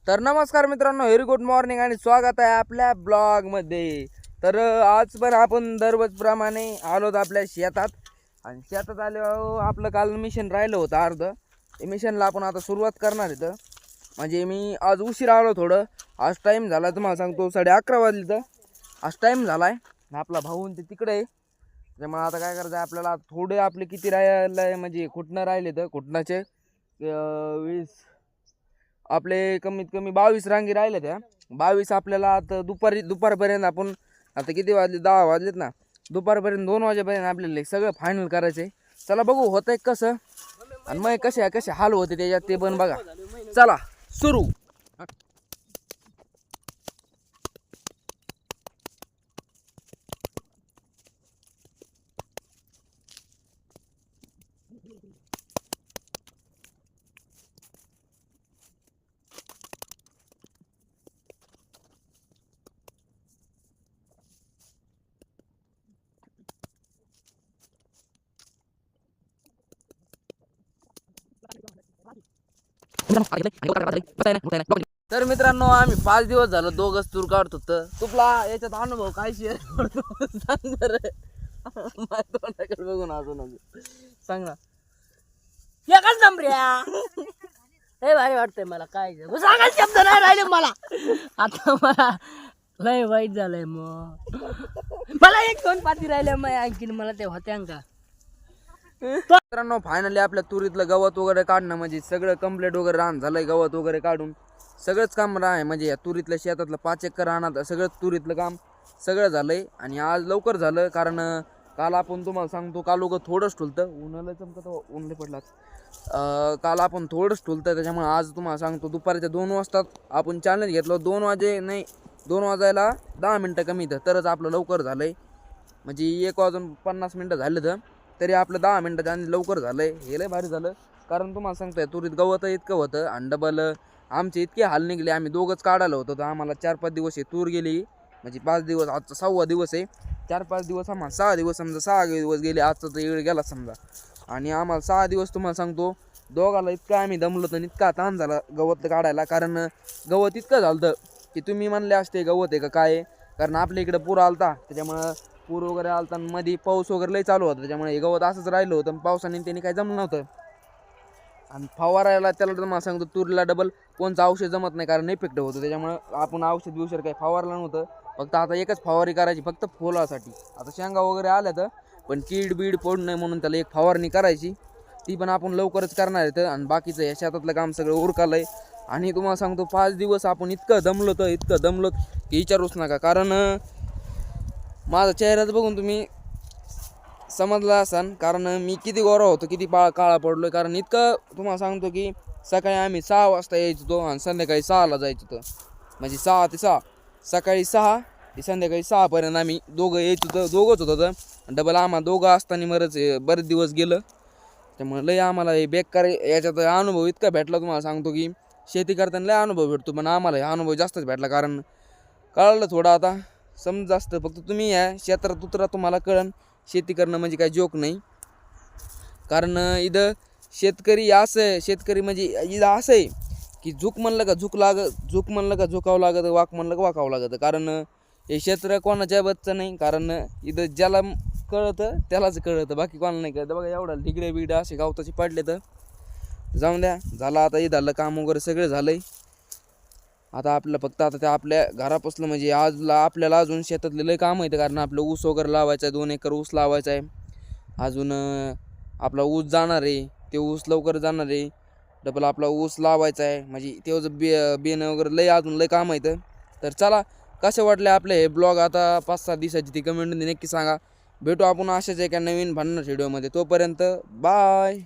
तर नमस्कार मित्रांनो, व्हेरी गुड मॉर्निंग आणि स्वागत आहे आपल्या ब्लॉगमध्ये. तर आज पण आपण दररोजप्रमाणे आलोत आपल्या शेतात आणि शेतात आलो. आपलं काल मिशन राहिलं होतं अर्ध. ते मिशनला आपण आता सुरुवात करणार इथं. म्हणजे मी आज उशीर आलो थोडं. आज टाईम झाला तुम्हाला सांगतो 11:30 वाजले. तर आज टाईम झाला आहे. आपला भाऊ ते तिकडे आहे. त्यामुळे आता काय करायचं आहे आपल्याला, थोडे आपले किती राहिले म्हणजे खुटणं राहिले तर खुटणाचे 20 आपले कमीत कमी 22 रांगी राहिल्या. त्या 22 आपल्याला आता दुपारपर्यंत आपण, आता किती वाजले 10 वाजलेत ना, दुपारपर्यंत 2 वाजेपर्यंत आपल्याला हे सगळं फायनल करायचं आहे. चला बघू होतंय कसं आणि मग कसे हाल होते त्याच्यात ते पण बघा. चला सुरू. तर मित्रांनो, आम्ही 5 दिवस झालं दोघंच तूर काढत होतं. तुला याच्यात अनुभव काय शेअर करतो सांग बरं. माझ्या तोंडाकडे बघून अजून सांग ना. एकच नंबऱ्या लय भारी वाटतंय मला. काय सांगायला शब्द नाही राहिले मला. आता मला लय वाईट झालंय. मग मला 1-2 पाती राहिले मग आणखीन मला ते होत्या का. मित्रांनो, फायनली आपल्या तुरीतलं गवत वगैरे काढणं म्हणजे सगळं कंप्लीट वगैरे रान झालंय. गवत वगैरे काढून सगळंच काम आहे. म्हणजे या तुरीतल्या शेतातलं 5 एकर रानात सगळं तुरीतलं काम सगळं झालंय. आणि आज लवकर झालं कारण काल आपण तुम्हाला सांगतो, काल उगं थोडंच ठुलतं. उन्हाला चमकत ऊन पडलात. काल आपण थोडंच ठुलतं, त्याच्यामुळे आज तुम्हाला सांगतो दुपारच्या 2 वाजता आपण चॅलेंज घेतलं. 2 वाजायला 10 मिनटं कमी तरच आपलं लवकर झालंय. म्हणजे 1:50 झालं तरी आपलं 10 मिनटं आणि लवकर झालंय. हे लय भारी झालं. कारण तुम्हाला सांगतोय तुरीत गवत इतकं होतं आणि डबल आमचे इतके हाल निघले. आम्ही दोघंच काढायला होतो तर आम्हाला 4-5 दिवस हे तूर गेली. म्हणजे 5 दिवस, आजचा 6वा दिवस आहे. 4-5 दिवस आम्हाला 6 दिवस समजा, 6 दिवस गेले. आजचा तर वेळ गेला समजा. आणि आम्हाला 6 दिवस तुम्हाला सांगतो दोघाला इतकं आम्ही दमलो तर इतका ताण झाला गवत काढायला. कारण गवत इतकं झालं की तुम्ही म्हणले असते गवत आहे का काय. कारण आपल्या इकडं पूर आलता, त्याच्यामुळं पूर वगैरे आलता आणि मध्ये पाऊस वगैरे लय चालू होता. त्याच्यामुळे हे गवत असंच राहिलं होतं. पावसाने त्यांनी काही जमलं नव्हतं. आणि फवारायला त्याला तर मला सांगतो तुरीला डबल कोणचं औषध जमत नाही कारण इफेक्ट होतो. त्याच्यामुळं आपण औषध काही फवारलं नव्हतं. फक्त आता एकच फवारणी करायची फक्त फुलासाठी. आता शेंगा वगैरे आल्या तर पण कीड बीड पडू नये म्हणून त्याला एक फवारणी करायची. ती पण आपण लवकरच करणार आहे. आणि बाकीचं या शेतातलं काम सगळं उरकालं आहे. आणि तुम्हाला सांगतो 5 दिवस आपण इतकं दमलो की विचारूच नका. कारण माझा चेहराच बघून तुम्ही समजला असाल. कारण मी किती गोरा होतो, किती काळा पडलो. कारण इतकं तुम्हाला सांगतो की सकाळी आम्ही 6 वाजता यायचो तो आणि संध्याकाळी 6ला जायचो तो. म्हणजे 6 ते 6, सकाळी 6 ते संध्याकाळी 6पर्यंत आम्ही दोघं यायचो. दोघंच होतो तर डबल आम्हाला दोघं असताना बरेच दिवस गेलं. त्यामुळे लय आम्हाला हे बेकार याच्यात अनुभव इतका भेटला. तुम्हाला सांगतो की शेती करताना लय अनुभव भेटतो, पण आम्हाला हे अनुभव जास्तच भेटला. कारण कळलं थोडं आता समज असतं. फक्त तुम्ही या क्षेत्रात उतरा, तुम्हाला कळन शेती करणं म्हणजे काय जोक नाही. कारण इथं शेतकरी म्हणजे इथं असं आहे की झुक म्हणलं का झुकावं लागतं, वाक म्हणलं का वाकावं लागतं. कारण हे क्षेत्र कोणाच्या बच्चं नाही. कारण इथं ज्याला कळतं त्यालाच कळतं, बाकी कोणाला नाही कळतं. बघा एवढा बिगडे असे गावताचे पडले तर जाऊन द्या. झालं आता इथलं काम वगैरे सगळं झालंय. आता आपलं फक्त आता ते आपल्या घरापासलं म्हणजे आपल्याला अजून शेतातले लय काम आहे. कारण आपलं ऊस वगैरे लावायचं आहे. 2 एकर ऊस लावायचा आहे. अजून आपला ऊस जाणार आहे, ते ऊस लवकर जाणार आहे. डबल आपला ऊस लावायचा आहे. म्हणजे तेवढं बियाणं वगैरे लय अजून लय काम आहेत. तर चला, कसे वाटले आपले हे ब्लॉग आता 5-7 दिवसाची ती कमेंटमध्ये नक्की सांगा. भेटू आपण अशाच एका नवीन भन्नाट व्हिडिओमध्ये. तोपर्यंत बाय.